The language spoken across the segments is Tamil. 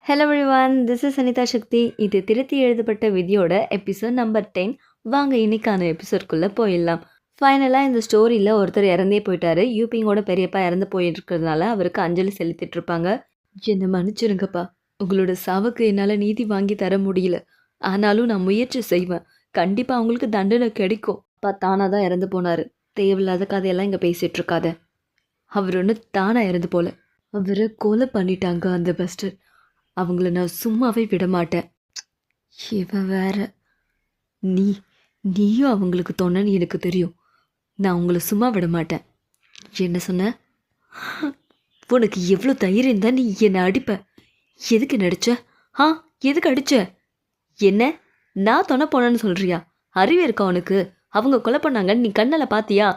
Hello everyone, this is Anitha Shakthi. இது திருத்தி எழுதப்பட்ட விதியோட எபிசோட் நம்பர் 10. வாங்க இன்னைக்கான எபிசோட்குள்ளே போயிடலாம். ஃபைனலாக இந்த ஸ்டோரியில் ஒருத்தர் இறந்தே போயிட்டாரு. யூபிங்கோட பெரியப்பா இறந்து போயிட்டு இருக்கிறதுனால அவருக்கு அஞ்சலி செலுத்திட்டு இருப்பாங்க. என்னை மன்னிச்சிருங்கப்பா, உங்களோட சாவுக்கு என்னால் நீதி வாங்கி தர முடியல. ஆனாலும் நான் முயற்சி செய்வேன். கண்டிப்பாக அவங்களுக்கு தண்டனை கிடைக்கும். அப்பா தானாக தான் இறந்து போனார். தேவையில்லாத கதையெல்லாம் இங்கே பேசிகிட்டு இருக்காத. அவர் ஒன்று தானாக இறந்து போல, அவரை கொலை பண்ணிட்டாங்க அந்த பஸ்டர். அவங்கள நான் சும்மாவே விட மாட்டேன். இவன் வேற. நீயும் அவங்களுக்கு தொன்னன்னு எனக்கு தெரியும். நான் உங்களை சும்மா விட மாட்டேன். என்ன சொன்ன? உனக்கு எவ்வளோ தைரியம் தான் நீ என்னை அடிப்ப? எதுக்கு நடிச்ச? எதுக்கு அடிச்ச? என்ன நான் தொண போனேன்னு சொல்றியா? அறிவு இருக்கா உனக்கு? அவங்க கொலை பண்ணாங்கன்னு நீ கண்ணால் பார்த்தியா?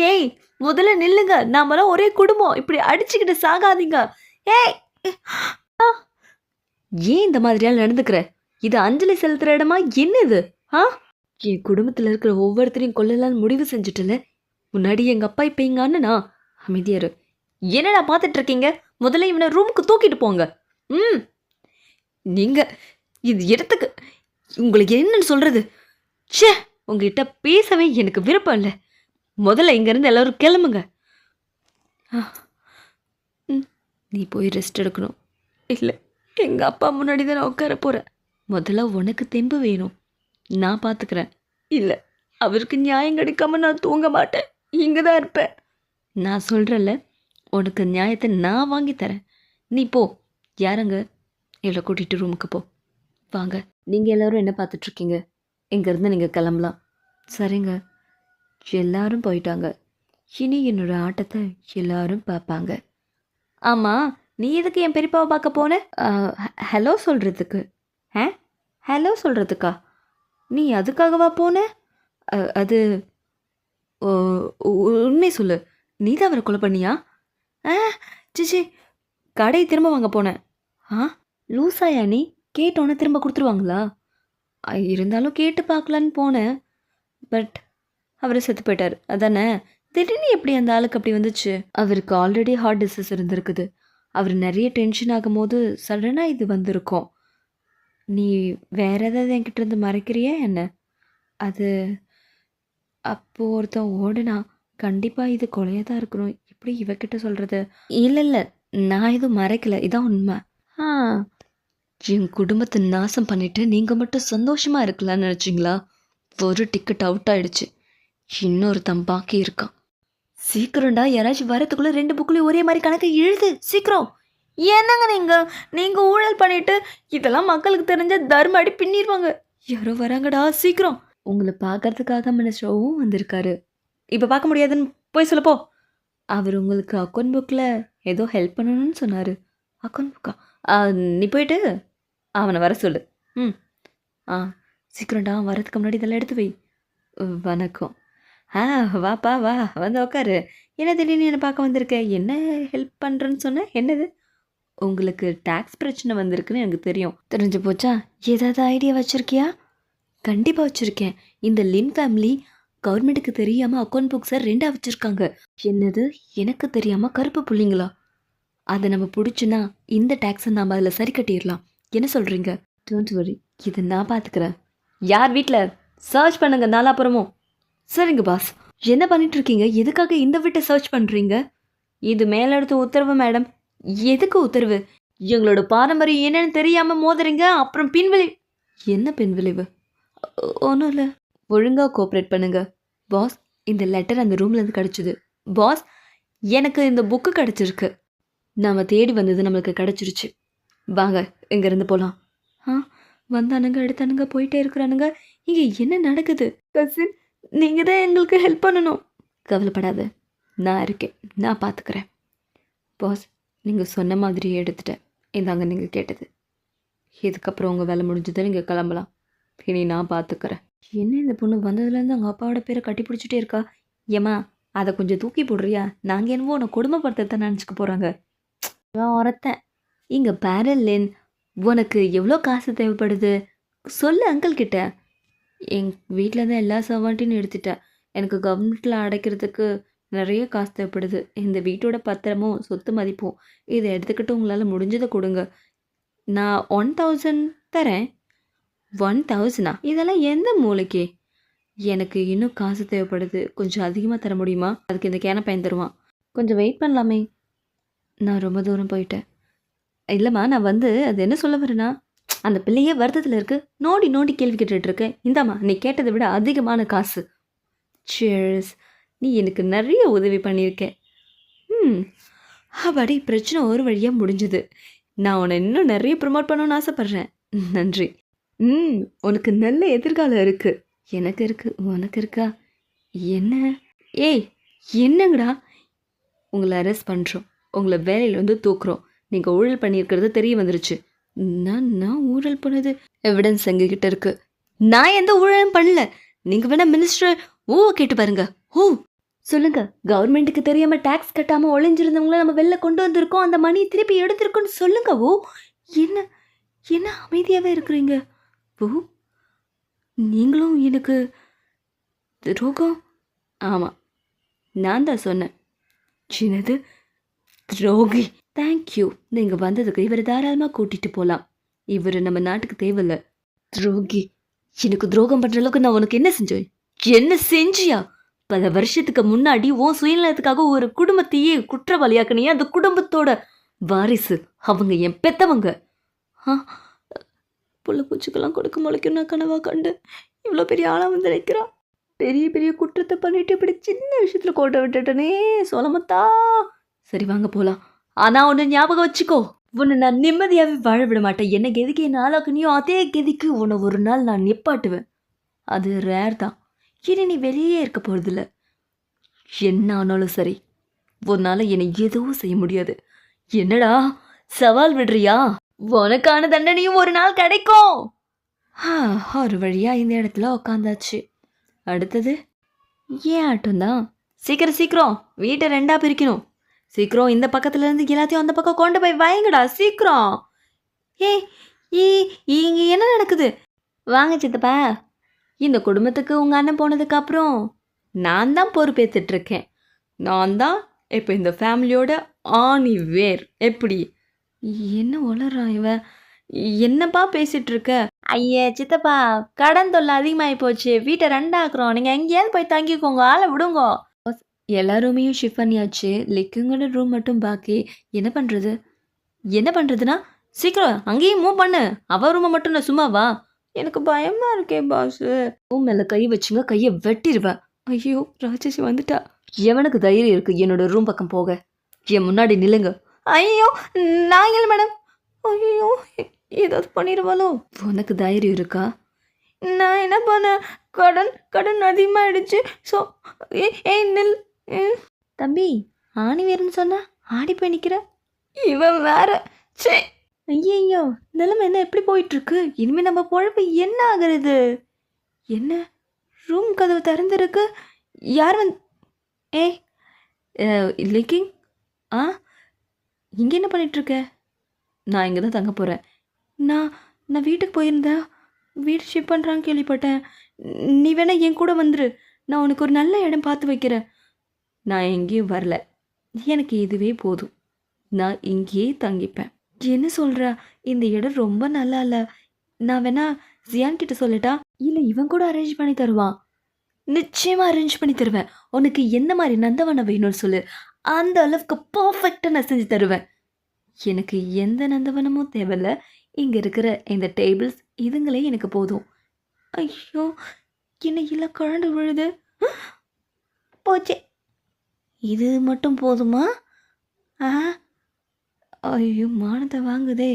ஏய், முதல்ல நில்லுங்க. நாமெல்லாம் ஒரே குடும்பம். இப்படி அடிச்சுக்கிட்டு சாகாதீங்க. ஏய், ஏன் இந்த மாதிரியால் நடந்துக்கிற? இது அஞ்சலி செலுத்துற இடமா? என்ன இது? என் குடும்பத்தில் இருக்கிற ஒவ்வொருத்தரையும் கொல்லலான்னு முடிவு செஞ்சுட்டல. முன்னாடி எங்கள் அப்பா இப்போ எங்கள் அண்ணனா? அமைதியாரு. என்னடா பார்த்துட்டு இருக்கீங்க? முதல்ல இவனை ரூமுக்கு தூக்கிட்டு போங்க. நீங்கள் இது இடத்துக்கு உங்களுக்கு என்னன்னு சொல்கிறது? ச்சே, உங்ககிட்ட பேசவே எனக்கு விருப்பம் இல்லை. முதல்ல இங்கேருந்து எல்லோரும் கிளம்புங்க. நீ போய் ரெஸ்ட் எடுக்கணும். இல்லை, எங்கள் அப்பா முன்னாடி தான் நான் உட்கார போகிறேன். முதல்ல உனக்கு தெம்பு வேணும். நான் பார்த்துக்கிறேன். இல்லை, அவருக்கு நியாயம் கிடைக்காம நான் தூங்க மாட்டேன். இங்கே தான் இருப்பேன். நான் சொல்கிறேன்ல, உனக்கு நியாயத்தை நான் வாங்கி தரேன். நீ போ. யாருங்க? இவ்வளோ கூட்டிகிட்டு ரூமுக்கு போ. வாங்க. நீங்கள் எல்லோரும் என்ன பார்த்துட்ருக்கீங்க? இங்கேருந்து நீங்கள் கிளம்பலாம். சரிங்க. எல்லாரும் போயிட்டாங்க. இனி என்னோடய ஆட்டத்தை எல்லாரும் பார்ப்பாங்க. ஆமாம், நீ எதுக்கு என் பெரியப்பாவை பார்க்க போன? ஹலோ சொல்கிறதுக்கு. ஹலோ சொல்கிறதுக்கா? நீ அதுக்காகவா போன? அது உண்மை சொல்லு. நீ தான் அவரை கொலை பண்ணியா? சிச்சி, கடையை திரும்ப வாங்க போனேன். லூசாயா நீ? கேட்டோன்னே திரும்ப கொடுத்துருவாங்களா? இருந்தாலும் கேட்டு பார்க்கலான்னு போனேன். பட் அவர் செத்து போயிட்டார். அதானே? திடீர்னு எப்படி அந்த ஆளுக்கு அப்படி வந்துச்சு? அவருக்கு ஆல்ரெடி ஹார்ட் டிசீஸ் இருந்திருக்குது. அவர் நிறைய டென்ஷன் ஆகும்போது சடனாக இது வந்திருக்கும். நீ வேற ஏதாவது என்கிட்ட இருந்து மறைக்கிறியா என்ன? அது அப்போது ஒருத்தன் ஓடுனா, கண்டிப்பாக இது கொலையாக தான் இருக்கணும். எப்படி இவக்கிட்ட சொல்கிறது? இல்லை இல்லை, நான் எதுவும் மறைக்கலை. இதான் உண்மை. என் குடும்பத்தை நாசம் பண்ணிவிட்டு நீங்கள் மட்டும் சந்தோஷமாக இருக்கலான்னு நினச்சிங்களா? ஒரு டிக்கெட் அவுட் ஆகிடுச்சு. இன்னொருத்தன் பாக்கி இருக்கான். சீக்கிரம்டா, யாராச்சும் வரத்துக்குள்ளே 2 புக்குலையும் ஒரே மாதிரி கணக்கை எழுது. சீக்கிரம். என்னங்க நீங்கள் ஊழல் பண்ணிவிட்டு இதெல்லாம் மக்களுக்கு தெரிஞ்ச தர்ம அடி பின்னிடுவாங்க. யாரோ வராங்கடா, சீக்கிரம். உங்களை பார்க்கறதுக்காக மினிஸ்டரும் வந்திருக்காரு. இப்போ பார்க்க முடியாதுன்னு போய் சொல்லப்போ. அவர் உங்களுக்கு அக்கௌண்ட் புக்கில் ஏதோ ஹெல்ப் பண்ணணும்னு சொன்னார். அக்கௌண்ட் புக்கா? நீ போயிட்டு அவனை வர சொல்லு. சீக்கிரம்டா, வரதுக்கு முன்னாடி இதெல்லாம் எடுத்து வை. வணக்கம். வாப்பா வா, வந்து உக்காரு. என்ன திடீர்னு என்னை பார்க்க வந்திருக்க? என்ன ஹெல்ப் பண்ணுறேன்னு சொன்னேன்? என்னது? உங்களுக்கு டேக்ஸ் பிரச்சனை வந்திருக்குன்னு எனக்கு தெரியும். தெரிஞ்சு போச்சா? ஏதாவது ஐடியா வச்சுருக்கியா? கண்டிப்பாக வச்சுருக்கேன். இந்த லின் ஃபேமிலி கவர்மெண்ட்டுக்கு தெரியாமல் அக்கௌண்ட் புக்ஸை 2ஆக வச்சுருக்காங்க. என்னது? எனக்கு தெரியாமல் கருப்பு புள்ளிங்களா? அதை நம்ம பிடிச்சுன்னா இந்த டேக்ஸை நாம் அதில் சரி கட்டிடலாம். என்ன சொல்கிறீங்க? டோன்ட் வரி, இதை நான் பார்த்துக்கிறேன். யார் வீட்டில்? சர்ச் பண்ணுங்க நாலாப்புறமும். சரிங்க பாஸ். என்ன பண்ணிட்டு இருக்கீங்க? எதுக்காக இந்த வீட்டை சர்ச் பண்ணுறீங்க? இது மேலெடுத்த உத்தரவு மேடம். எதுக்கு உத்தரவு? எங்களோட பாரம்பரியம் என்னன்னு தெரியாமல் மோதுறீங்க. அப்புறம் பின்விளைவு. என்ன பின்விளைவு? ஒன்றும் இல்லை. ஒழுங்காக கோஆப்ரேட் பண்ணுங்க. பாஸ், இந்த லெட்டர் அந்த ரூம்லேருந்து கிடச்சிது. பாஸ், எனக்கு இந்த புக்கு கிடச்சிருக்கு. நாம் தேடி வந்தது நம்மளுக்கு கிடச்சிருச்சு. வாங்க, இங்கேருந்து போகலாம். வந்தானுங்க, எடுத்தானுங்க, போயிட்டே இருக்கிறானுங்க. இங்கே என்ன நடக்குது? கசின், நீங்கள் தான் எங்களுக்கு ஹெல்ப் பண்ணணும். கவலைப்படாத, நான் இருக்கேன். நான் பார்த்துக்கிறேன். பாஸ், நீங்கள் சொன்ன மாதிரியே எடுத்துட்டேன். இந்தாங்க நீங்கள் கேட்டது. இதுக்கப்புறம் உங்கள் வேலை முடிஞ்சதை நீங்கள் கிளம்பலாம். இனி நான் பார்த்துக்கிறேன். என்ன இந்த பொண்ணு வந்ததுலேருந்து அவங்க அப்பாவோட பேரை கட்டி பிடிச்சிட்டே இருக்கா? ஏம்மா, அதை கொஞ்சம் தூக்கி போடுறியா? நாங்கள் என்னவோ உன்னை குடும்பப்படுத்த நினச்சிக்க போகிறாங்க. ஒருத்தன் இங்கே பேரலின், உனக்கு எவ்வளோ காசு தேவைப்படுது சொல்லு அங்கிள் கிட்ட. என் வீட்டில் தான் எல்லா சவால்ட்டையும் எடுத்துட்டேன். எனக்கு கவர்மெண்ட்டில் அடைக்கிறதுக்கு நிறைய காசு தேவைப்படுது. இந்த வீட்டோட பத்திரமும் சொத்து மதிப்பும் இதை எடுத்துக்கிட்டு உங்களால் முடிஞ்சதை கொடுங்க. நான் 1000 தரேன். 1000ஆ? இதெல்லாம் எந்த மூளைக்கு? எனக்கு இன்னும் காசு தேவைப்படுது. கொஞ்சம் அதிகமாக தர முடியுமா? அதுக்கு இந்த கேன பையன் தருவான். கொஞ்சம் வெயிட் பண்ணலாமே. நான் ரொம்ப தூரம் போயிட்டேன். இல்லைம்மா, நான் அது என்ன சொல்ல வரேன்னா, அந்த பிள்ளையே வருத்தத்தில் இருக்கு. நோண்டி நோண்டி கேள்வி கேட்டுட்டு இருக்கேன். இந்தாம்மா, நீ கேட்டதை விட அதிகமான காசு. சியர்ஸ். நீ எனக்கு நிறைய உதவி பண்ணியிருக்க. அப்பாடி, பிரச்சனை ஒரு வழியாக முடிஞ்சுது. நான் உன்னை இன்னும் நிறைய ப்ரமோட் பண்ணணும்னு ஆசைப்பட்றேன். நன்றி. உனக்கு நல்ல எதிர்காலம் இருக்கு. எனக்கு இருக்கு, உனக்கு இருக்கா? என்ன? ஏய், என்னங்கடா? உங்களை அரெஸ்ட் பண்ணுறோம். உங்களை வேலையிலேருந்து தூக்குறோம். நீங்கள் ஊழல் பண்ணியிருக்கிறது தெரிய வந்துருச்சு. நான் ஊழல் பண்ணது எவிடன்ஸ் எங்ககிட்ட இருக்கு. நான் எந்த ஊழலும் பண்ணல. நீங்கள் வேணா மினிஸ்டர் கேட்டு பாருங்க. சொல்லுங்க. கவர்மெண்ட்டுக்கு தெரியாம டாக்ஸ் கட்டாம ஒளிஞ்சிருந்தவங்கள நம்ம வெளில கொண்டு வந்திருக்கோம். அந்த மணியை திருப்பி எடுத்திருக்கோன்னு சொல்லுங்க. என்ன என்ன அமைதியாவே இருக்கிறீங்க? நீங்களும் எனக்கு துரோகம். ஆமாம், நான் தான் சொன்னேன். சின்னது துரோகி. தேங்க்யூ. நீங்கள் வந்ததுக்கு இவரை தாராளமாக கூட்டிகிட்டு போகலாம். இவர் நம்ம நாட்டுக்கு தேவையில்லை. துரோகி. எனக்கு துரோகம் பண்ணுற அளவுக்கு நான் உனக்கு என்ன செஞ்சேன்? என்ன செஞ்சியா? பல வருஷத்துக்கு முன்னாடி உன் சுயநலத்துக்காக ஒரு குடும்பத்தையே குற்றவாளியாக்குனியே. அந்த குடும்பத்தோட வாரிசு அவங்க என் பெத்தவங்க. புள்ள பூச்சிக்கெல்லாம் கொடுக்க முளைக்கும் நான் கனவா கண்டு இவ்வளோ பெரிய ஆளாக வந்து நிற்கிறான். பெரிய பெரிய குற்றத்தை பண்ணிட்டு இப்படி சின்ன விஷயத்தில் கோட்டை விட்டுட்டனே. சொல்லமத்தா. சரி, வாங்க போகலாம். ஆனால் ஒன்று ஞாபகம் வச்சுக்கோ, உன்னை நான் நிம்மதியாகவே வாழ விட மாட்டேன். என்ன கெதிக்கு என் ஆளாக்குனியோ அதே கெதிக்கு உன்னை ஒரு நாள் நான் நிப்பாட்டுவேன். அது ரேர் தான். இனி நீ வெளியே இருக்க போகிறதில்ல. என்ன ஆனாலும் சரி, உன்னால் என்னை எதுவும் செய்ய முடியாது. என்னடா சவால் விடுறியா? உனக்கான தண்டனையும் ஒரு நாள் கிடைக்கும். ஒரு வழியாக இந்த இடத்துல உக்காந்தாச்சு. அடுத்தது ஏன் ஆட்டம் தான். சீக்கிரம் சீக்கிரம் வீட்டை 2ஆக பிரிக்கணும். சீக்கிரம் இந்த பக்கத்துலேருந்து எல்லாத்தையும் அந்த பக்கம் கொண்டு போய் வைங்கடா, சீக்கிரம். இங்கே என்ன நடக்குது? வாங்க சித்தப்பா. இந்த குடும்பத்துக்கு உங்கள் அண்ணன் போனதுக்கப்புறம் நான் தான் பொறுப்பேற்றுட்ருக்கேன். நான் தான் இப்போ இந்த ஃபேமிலியோட ஆணி வேர். எப்படி? என்ன உளறான் இவன்? என்னப்பா பேசிகிட்டு இருக்க? ஐயா சித்தப்பா, கடன் தொல்லை அதிகமாகி போச்சு. வீட்டை 2ஆக்குறோம். நீங்கள் எங்கேயாவது போய் தங்கிக்கோங்க, ஆளை விடுங்க. எல்லா ரூமையும் ஷிஃப்ட் பண்ணியாச்சு. லிக்குங்களோட ரூம் மட்டும் பாக்கி. என்ன பண்ணுறதுன்னா சீக்கிரம் அங்கேயும் மூவ் பண்ணு. அவ ரூமை மட்டும் நான் சும்மாவா? எனக்கு பயமாக இருக்கே பாஸு. ரூம் மேலே கை வச்சுங்க, கையை வெட்டிடுவேன். ஐயோ, ராஜேஷ் வந்துட்டா. எவனுக்கு தைரியம் இருக்குது என்னோட ரூம் பக்கம் போக? என் முன்னாடி நில்லுங்க. ஐயோ, நான் இல்லை மேடம். ஐயோ, ஏதாவது பண்ணிடுவாளோ? உனக்கு தைரியம் இருக்கா? நான் என்ன பண்ணேன்? கடன் அதிகமாகிடுச்சு. ஸோ நில். தம்பி, ஆணி வேறுன்னு சொன்னா ஆடி போய் நிற்கிற. இவன் வேற. சே, ஐயோ, நிலைமை என்ன எப்படி போயிட்டுருக்கு? இனிமேல் நம்ம பொழப்பு என்ன ஆகுறது? என்ன, ரூம் கதவு திறந்துருக்கு. யார் லிக்கிங். இங்கே என்ன பண்ணிகிட்ருக்க? நான் இங்கே தான் தங்க போகிறேன். நான் வீட்டுக்கு போயிருந்தேன். வீடு ஷிஃப்ட் பண்ணுறான்னு கேள்விப்பட்டேன். நீ வேணா என் கூட வந்துரு. நான் உனக்கு ஒரு நல்ல இடம் பார்த்து வைக்கிறேன். நான் எங்கேயும் வரல. எனக்கு இதுவே போதும். நான் இங்கேயே தங்கிப்பேன். என்ன சொல்கிற? இந்த இடம் ரொம்ப நல்லா இல்லை. நான் வேணா ஜியான் கிட்ட சொல்லட்டா? இல்லை, இவன் கூட அரேஞ்ச் பண்ணி தருவான். நிச்சயமாக அரேஞ்ச் பண்ணி தருவேன். உனக்கு என்ன மாதிரி நந்தவனம் வேணும்னு சொல்லு. அந்த அளவுக்கு பர்ஃபெக்டாக நான் செஞ்சு தருவேன். எனக்கு எந்த நந்தவனமும் தேவையில்லை. இங்கே இருக்கிற இந்த டேபிள்ஸ் இதுங்களே எனக்கு போதும். ஐயோ, என்ன இல்லை குழண்டு விழுது. போச்சே, இது மட்டும் போதுமா? ஐயோ, மானத்தை வாங்குதே.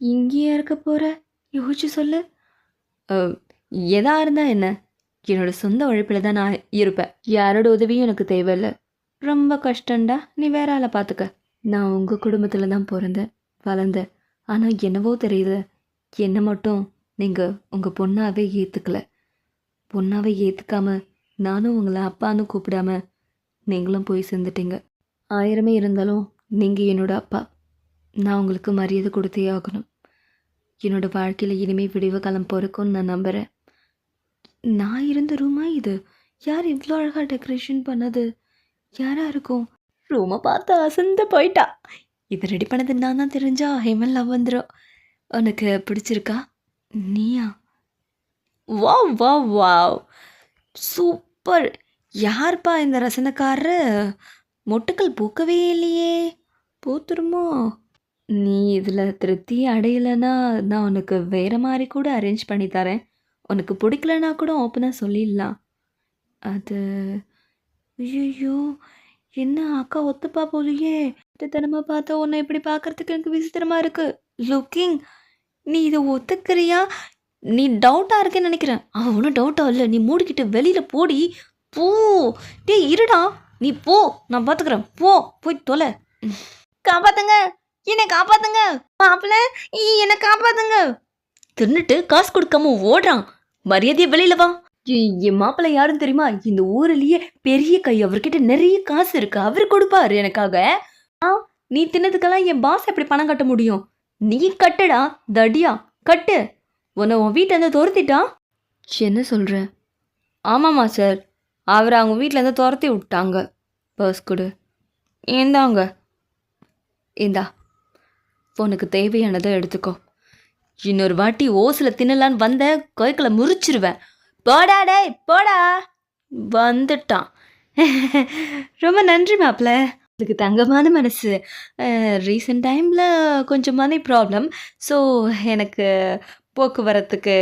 இங்கேயே இருக்க போகிற? யோசிச்சு சொல்லு. எதா இருந்தால் என்ன, என்னோட சொந்த உழைப்பில் தான் நான் இருப்பேன். யாரோட உதவியும் எனக்கு தேவையில்லை. ரொம்ப கஷ்டம்டா, நீ வேற ஆளை பார்த்துக்க. நான் உங்கள் குடும்பத்தில் தான் பிறந்தேன் வளர்ந்தேன். ஆனால் என்னவோ தெரியல, என்னை மட்டும் நீங்கள் உங்கள் பொண்ணாகவே ஏற்றுக்கல. பொண்ணாகவே ஏற்றுக்காம நானும் உங்களை அப்பான்னு கூப்பிடாம நீங்களும் போய் சேர்ந்துட்டீங்க. 1000 இருந்தாலும் நீங்கள் என்னோட அப்பா. நான் உங்களுக்கு மரியாதை கொடுத்தே ஆகணும். என்னோடய வாழ்க்கையில் இனிமேல் விடிவு காலம் பிறக்கும்னு நான் நம்புகிறேன். நான் இருந்த ரூமா இது? யார் இவ்வளோ அழகாக டெக்கரேஷன் பண்ணது? யாராக இருக்கும்? ரூமை பார்த்து அசந்து போயிட்டா. இது ரெடி பண்ணது நான் தான் தெரிஞ்சா ஹேமன் லவ் வந்துடும். உனக்கு பிடிச்சிருக்கா? நீயா? Wow wow wow! சூப்பர்! யார்ப்பா இந்த ரசனைக்காரரு? மொட்டுக்கள் பூக்கவே இல்லையே! பூத்துருமோ? நீ இதில் திருப்தி அடையலைன்னா நான் உனக்கு வேறு மாதிரி கூட அரேஞ்ச் பண்ணி தரேன். உனக்கு பிடிக்கலனா கூட ஓப்பனாக சொல்லிடலாம். அது ஐயோ! என்ன அக்கா ஒத்துப்பா போலையே! தினமா பார்த்தா உன்னை இப்படி பார்க்கறதுக்கு எனக்கு விசித்திரமா இருக்கு. லுக்கிங் நீ இதை ஒத்துக்கிறியா? நீ டவுட்டாக இருக்கேன்னு நினைக்கிறேன். அவன் ஒன்றும் டவுட்டாக இல்லை. நீ மூடிக்கிட்டு வெளியில் போடி. போ. டேய் இருடா. நீ போ. நான் பார்த்துக்கிறேன். போய் தொலை. காப்பாத்துங்க, என்னை காப்பாத்துங்க. மாப்பிள்ள என்னை காப்பாத்துங்க. தின்னுட்டு காசு கொடுக்காம ஓடுறான். மரியாதையை வெளியில வா. என் மாப்பிள்ளை யாருன்னு தெரியுமா? இந்த ஊர்லயே பெரிய கை. அவர்கிட்ட நிறைய காசு இருக்கு. அவர் கொடுப்பாரு எனக்காக. நீ தின்னதுக்கெல்லாம் என் பாஸ் எப்படி பணம் கட்ட முடியும்? நீ கட்டுடா தடியா, கட்டு. உன்னை உன் வீட்டிலேருந்து துரத்திட்டான். என்ன சொல்ற? ஆமாம்மா சார், அவரை அவங்க வீட்டிலேருந்து துரத்தி விட்டாங்க. பர்ஸ் கொடு. ஏந்தாங்க. இந்தா, உனக்கு தேவையானதை எடுத்துக்கோ. இன்னொரு வாட்டி ஓசில் தின்னலான்னு வந்த கைக்களை முறிச்சிருவேன். போடா டேய் போடா. வந்துட்டான். ரொம்ப நன்றி மாப்பிள்ள. அதுக்கு தங்கமான மனசு. ரீசெண்ட் டைமில் கொஞ்சம் மணி ப்ராப்ளம். ஸோ எனக்கு போக்குவரத்துக்கு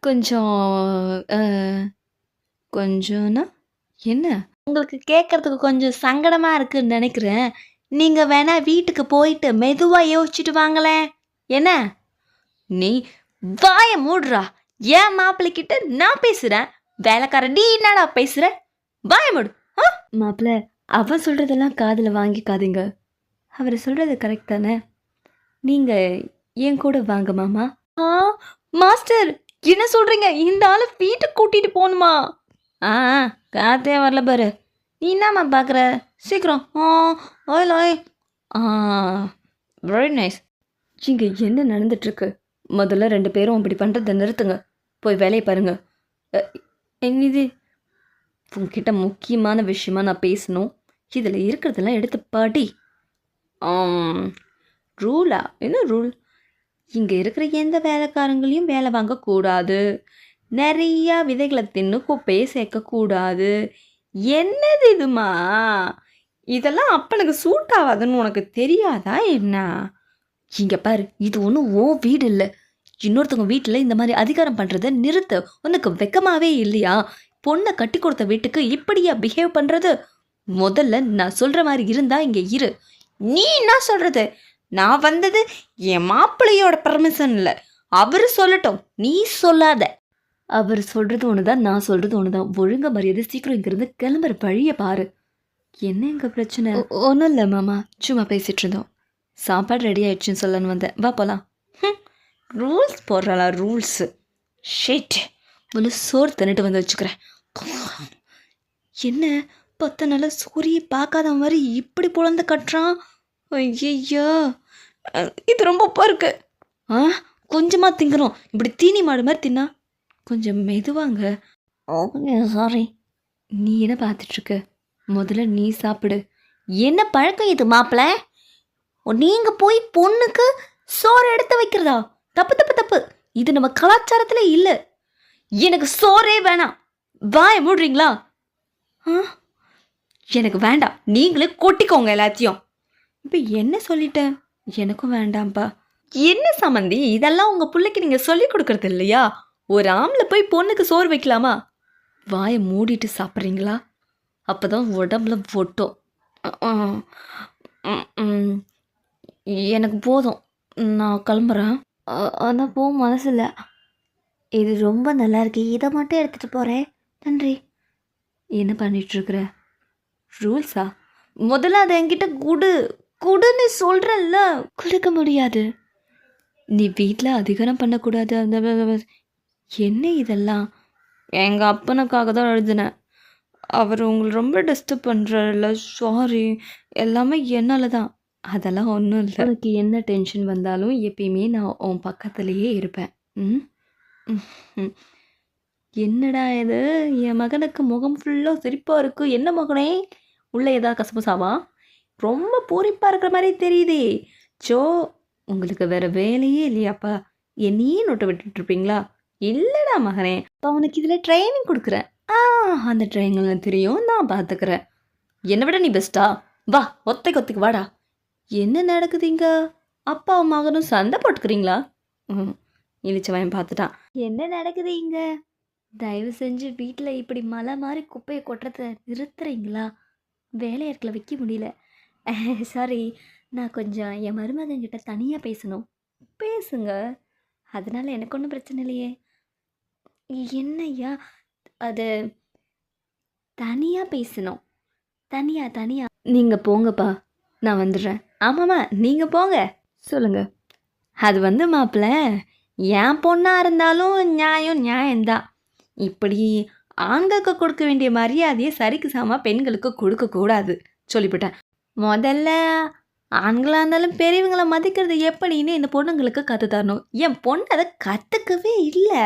கொஞ்சம் கொஞ்சம்னா என்ன? உங்களுக்கு கேட்குறதுக்கு கொஞ்சம் சங்கடமாக இருக்குன்னு நினைக்கிறேன். நீங்கள் வேணா வீட்டுக்கு போயிட்டு மெதுவாக யோசிச்சுட்டு வாங்களேன். என்ன? நீ வாயை மூடுறா. ஏன் மாப்பிள்ளைக்கிட்ட நான் பேசுகிறேன். வேலைக்காரன் நீ என்னடா பேசுகிற? வாயை மூடு. மாப்பிள்ள, அவன் சொல்கிறதெல்லாம் காதில் வாங்கிக்காதீங்க. அவர் சொல்கிறது கரெக்ட் தானே? நீங்கள் என் கூட வாங்க மாமா. மாஸ்டர் என்ன சொல்கிறீங்க? இந்த ஆளை வீட்டுக்கு கூட்டிகிட்டு போகணுமா? காத்தே வரல பாரு. நீ என்னம்மா பார்க்குற? சீக்கிரம். ஓயில் ஓய். Very nice. இங்கே என்ன நடந்துட்டுருக்கு? முதல்ல 2 பேரும் அப்படி பண்ணுறதை நிறுத்துங்க. போய் வேலையை பாருங்க. என்னது? உங்ககிட்ட முக்கியமான விஷயமா நான் பேசணும். இதில் இருக்கிறதெல்லாம் எடுத்து பாடி. ரூலா? என்ன ரூல்? இங்கே இருக்கிற எந்த வேலைக்காரங்களையும் வேலை வாங்கக்கூடாது. நிறையா விதைகளை தின்னு குப்பையை சேர்க்கக்கூடாது. என்னது இதுமா? இதெல்லாம் அப்பனுக்கு சூட் ஆகாதுன்னு உனக்கு தெரியாதா என்ன? இங்கே பாரு, இது ஒன்றும் ஓ வீடு இல்லை. இன்னொருத்தவங்க வீட்டில் இந்த மாதிரி அதிகாரம் பண்ணுறதை நிறுத்த. உனக்கு வெக்கமாகவே இல்லையா? பொண்ணை கட்டி கொடுத்த வீட்டுக்கு இப்படியா பிஹேவ் பண்ணுறது? முதல்ல நான் சொல்கிற மாதிரி இருந்தா இங்கே இரு. நீ என்ன சொல்கிறது? நான் வந்தது என் மாப்பிள்ளையோட பர்மிஷன் இல்லை. அவர் சொல்லட்டும், நீ சொல்லாத. அவர் சொல்கிறது ஒன்று தான், நான் சொல்கிறது ஒன்று தான். ஒழுங்க மரியாதை சீக்கிரம் இங்கேருந்து கிளம்புற வழியை பாரு. என்ன எங்க பிரச்சனை? ஒன்றும் இல்லை மாமா, சும்மா பேசிகிட்டு இருந்தோம். சாப்பாடு ரெடி ஆயிடுச்சுன்னு சொல்லன்னு வந்தேன். வா போகலாம். ரூல்ஸ் போடுறாளா? ரூல்ஸு ஷேட். முழு சோறு தின்னுட்டு வந்து வச்சுக்கிறேன். என்ன 10 நாள் சூரிய பார்க்காத மாதிரி இப்படி புலந்து கட்டுறான்? ஐயோ, இது ரொம்ப உப்பா இருக்கு. கொஞ்சமாக திங்கிறோம். இப்படி தீனி மாடு மாதிரி தின்னா. கொஞ்சம் மெதுவாங்க. சாரி. நீ என்ன பார்த்துட்ருக்க? முதல்ல நீ சாப்பிடு. என்ன பழக்கம் இது மாப்பிள்ள? நீங்கள் போய் பொண்ணுக்கு சோறு எடுத்து வைக்கிறதா? தப்பு தப்பு தப்பு. இது நம்ம கலாச்சாரத்தில் இல்லை. எனக்கு சோறே வேணாம். வாயை மூடுறீங்களா? எனக்கு வேண்டாம். நீங்களே கொட்டிக்கோங்க எல்லாத்தையும். இப்போ என்ன சொல்லிட்டேன்? எனக்கும் வேண்டாம்ப்பா. என்ன சம்மந்தி? இதெல்லாம் உங்கள் பிள்ளைக்கு நீங்கள் சொல்லி கொடுக்குறது இல்லையா? ஒரு ஆம்பளை போய் பொண்ணுக்கு சோறு வைக்கலாமா? வாயை மூடிட்டு சாப்பிட்றீங்களா? அப்போ தான் உடம்புல ஒட்டும். எனக்கு போதும், நான் கிளம்புறேன். ஆனால் போக மனசு இல்லை. இது ரொம்ப நல்லா இருக்கு. இதை மட்டும் எடுத்துகிட்டு போகிறேன். நன்றி. என்ன பண்ணிகிட்ருக்குற? ரூல்ஸா? முதல்ல அதை என்கிட்ட குடுன்னு சொல்கிறல்ல. கொடுக்க முடியாது. நீ வீட்டில் அதிகாரம் பண்ணக்கூடாது. அந்த என்ன இதெல்லாம்? எங்கள் அப்பனுக்காக தான் எழுதினேன். அவர் உங்களை ரொம்ப டிஸ்டர்ப் பண்ணுறாருல்ல. சாரி, எல்லாமே என்னால் தான். அதெல்லாம் ஒன்றும் இல்லை. உனக்கு என்ன டென்ஷன் வந்தாலும் எப்பயுமே நான் உன் பக்கத்துலேயே இருப்பேன். என்னடா இது? என் மகனுக்கு முகம் ஃபுல்லாக சிரிப்பாக இருக்குது. என்ன மகனே, உள்ளே ஏதாவது கசப்புசாவா? ரொம்ப பூரிப்பாக இருக்கிற மாதிரி தெரியுதே. உங்களுக்கு வேற வேலையே இல்லையாப்பா? என்னையே நோட்ட விட்டுட்ருப்பீங்களா? இல்லடா மகனே! அப்ப அவனுக்கு இதில ட்ரெய்னிங் குடுக்குறேன். அந்த ட்ரெய்னிங்லாம் தெரியும். நான் பார்த்துக்கிறேன். என்ன விட நீ பெஸ்ட்டா? வா! ஒத்தைக்கு ஒத்தைக்கு வாடா! என்ன நடக்குது இங்க? அப்பாவும் மகனும் சண்டை போட்டுக்கிறீங்களா? ம். இளிச்சவாயன் பார்த்துட்டான். என்ன நடக்குது இங்க? தயவு செஞ்சு வீட்ல இப்படி மலை மாரி குப்பைய கொட்டுறத நிறுத்துறீங்களா? வேலையாட்கள வைக்க முடியல. சாரி. நான் கொஞ்சம் என் மருமகன்கிட்ட தனியா பேசணும். பேசுங்க. அதனால எனக்கு ஒண்ணும் பிரச்சனை இல்லையே. என்னய்யா? அது தனியா பேசணும். தனியா, தனியா. நீங்க போங்கப்பா. நான் வந்துடுறேன். ஆமாம்மா, நீங்க போங்க. சொல்லுங்க. அது வந்து மாப்பிள, என் பொண்ணா இருந்தாலும் நியாயம்தான். இப்படி ஆண்களுக்கு கொடுக்க வேண்டிய மரியாதையை சரிக்கு சமமா பெண்களுக்கு கொடுக்கக்கூடாது சொல்லிவிட்டேன். முதல்ல ஆண்களா இருந்தாலும் பெரியவங்கள மதிக்கிறது எப்படின்னு இந்த பொண்ணுங்களுக்கு கற்று தரணும். என் பொண்ணு அதை கற்றுக்கவே இல்லை.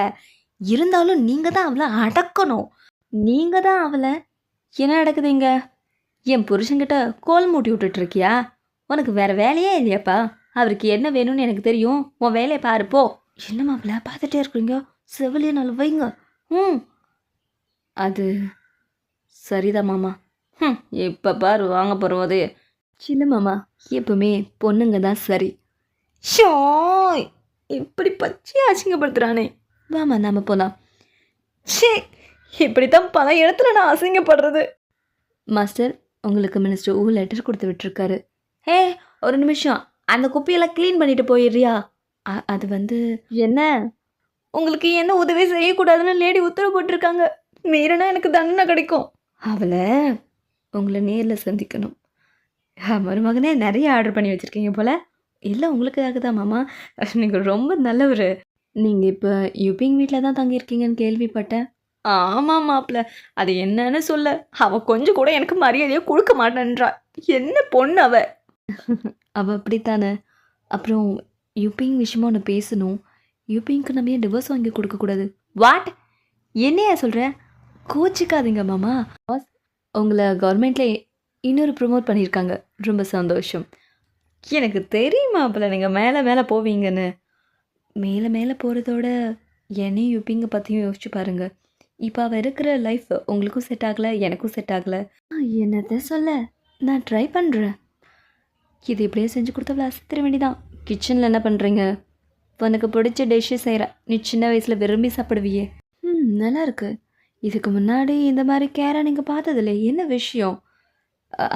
இருந்தாலும் நீங்கள் தான் அவளை அடக்கணும். நீங்கள் தான் அவளை என்ன நடக்குதுங்க? என் புருஷன்கிட்ட கோல் மூட்டி விட்டுட்ருக்கியா? உனக்கு வேறு வேலையே இல்லையாப்பா? அவருக்கு என்ன வேணும்னு எனக்கு தெரியும். உன் வேலையை பாரு போ. என்ன மாப்பிள்ள பார்த்துட்டே இருக்கிறீங்க? செவிலியே நல்ல வைங்க. ம். அது சரிதான் மாமா. இப்போ பாரு வாங்க போகிறோதே. சின்ன மாமா, எப்பவுமே பொண்ணுங்க தான் சரி. ஷோ! இப்படி பச்சையாக அசிங்கப்படுத்துகிறானே. வாமா நாம போகலாம். ஷே! இப்படித்தான் பல இடத்துல நான் அசிங்கப்படுறது. மாஸ்டர், உங்களுக்கு மினிஸ்டர் லெட்டர் கொடுத்து விட்டுருக்காரு. ஹே, ஒரு நிமிஷம். அந்த குப்பையெல்லாம் க்ளீன் பண்ணிட்டு போயிடுறியா? அது வந்து என்ன? உங்களுக்கு என்ன உதவி செய்யக்கூடாதுன்னு லேடி உத்தரவு போட்டிருக்காங்க. மீறினா எனக்கு தண்டனை கிடைக்கும். அவளை உங்களை நேரில் சந்திக்கணும். மருமகனே நிறைய ஆர்டர் பண்ணி வச்சுருக்கீங்க போல். இல்லை உங்களுக்காக தான் மாமா. நீங்கள் ரொம்ப நல்லவர். நீங்கள் இப்போ யுபிங் வீட்டில் தான் தங்கியிருக்கீங்கன்னு கேள்விப்பட்டேன். ஆமாம் மாப்பிள்ள, அது என்னன்னு சொல்ல. அவள் கொஞ்சம் கூட எனக்கு மரியாதையை கொடுக்க மாட்டேன்றா. என்ன பொண்ணு அவ. அவள் அப்படித்தானே. அப்புறம் யுபிங் விஷயமா ஒன்று பேசணும். யுபிங்க்கு நம்ம ஏன் டிவோர்ஸ் வாங்கி கொடுக்கக்கூடாது? வாட்? என்னையா சொல்கிற? கோச்சிக்காதீங்க மாமா. உங்களை கவர்மெண்ட்டில் இன்னொரு ப்ரொமோட் பண்ணியிருக்காங்க. ரொம்ப சந்தோஷம். எனக்கு தெரியுமா அப்பல நீங்கள் மேலே மேலே போவீங்கன்னு. மேலே மேலே போகிறதோட என்னையும் யுபிங்க பற்றியும் யோசிச்சு பாருங்கள். இப்போ அவள் இருக்கிற லைஃப் உங்களுக்கும் செட் ஆகலை, எனக்கும் செட் ஆகலை. என்னத்தை சொல்ல, நான் ட்ரை பண்ணுறேன். இது இப்படியே செஞ்சு கொடுத்தவளை அசத்திர வேண்டிதான். கிச்சனில் என்ன பண்ணுறீங்க? உனக்கு பிடிச்ச டிஷ்ஷு செய்கிறேன். நீ சின்ன வயசில் விரும்பி சாப்பிடுவியே. நல்லா இருக்கு. இதுக்கு முன்னாடி இந்த மாதிரி கேரை நீங்கள் பார்த்ததில்ல. என்ன விஷயம்?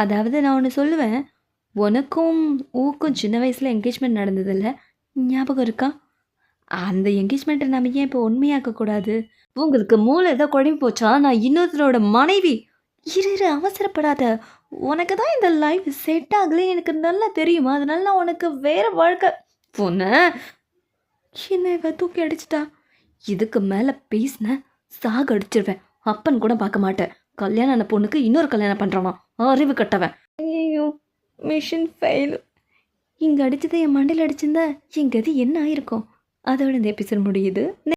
அதாவது நான் ஒன்று சொல்லுவேன். உனக்கும் ஊக்கும் சின்ன வயசில் என்கேஜ்மெண்ட் நடந்ததில்ல, ஞாபகம் இருக்கா? அந்த என்கேஜ்மெண்ட்டை நம்ம ஏன் இப்போ உண்மையாக்கக்கூடாது? உங்களுக்கு மூளை ஏதோ குழம்பு போச்சா? நான் இன்னொருத்தரோட மனைவி. இரு அவசரப்படாத. உனக்கு தான் இந்த லைஃப் செட் ஆகலை எனக்கு நல்லா தெரியுமா? அதனால நான் உனக்கு வேறு வாழ்க்கை பொண்ணு. என்ன இவ தூக்கி அடிச்சிட்டா? இதுக்கு மேலே பேசினேன் சாக அடிச்சிருவேன். அப்பன் கூட பார்க்க மாட்டேன். கல்யாணம் ஆன பொண்ணுக்கு இன்னொரு கல்யாணம் பண்ணுறானா? அறிவு கட்டவன். ஐயோ, மிஷின் ஃபெயில். இங்கே அடித்ததை என் மண்டையில் அடிச்சிருந்தா என் கதி என்ன ஆயிருக்கும்? அதோட இந்த எபிசோட் முடியுது.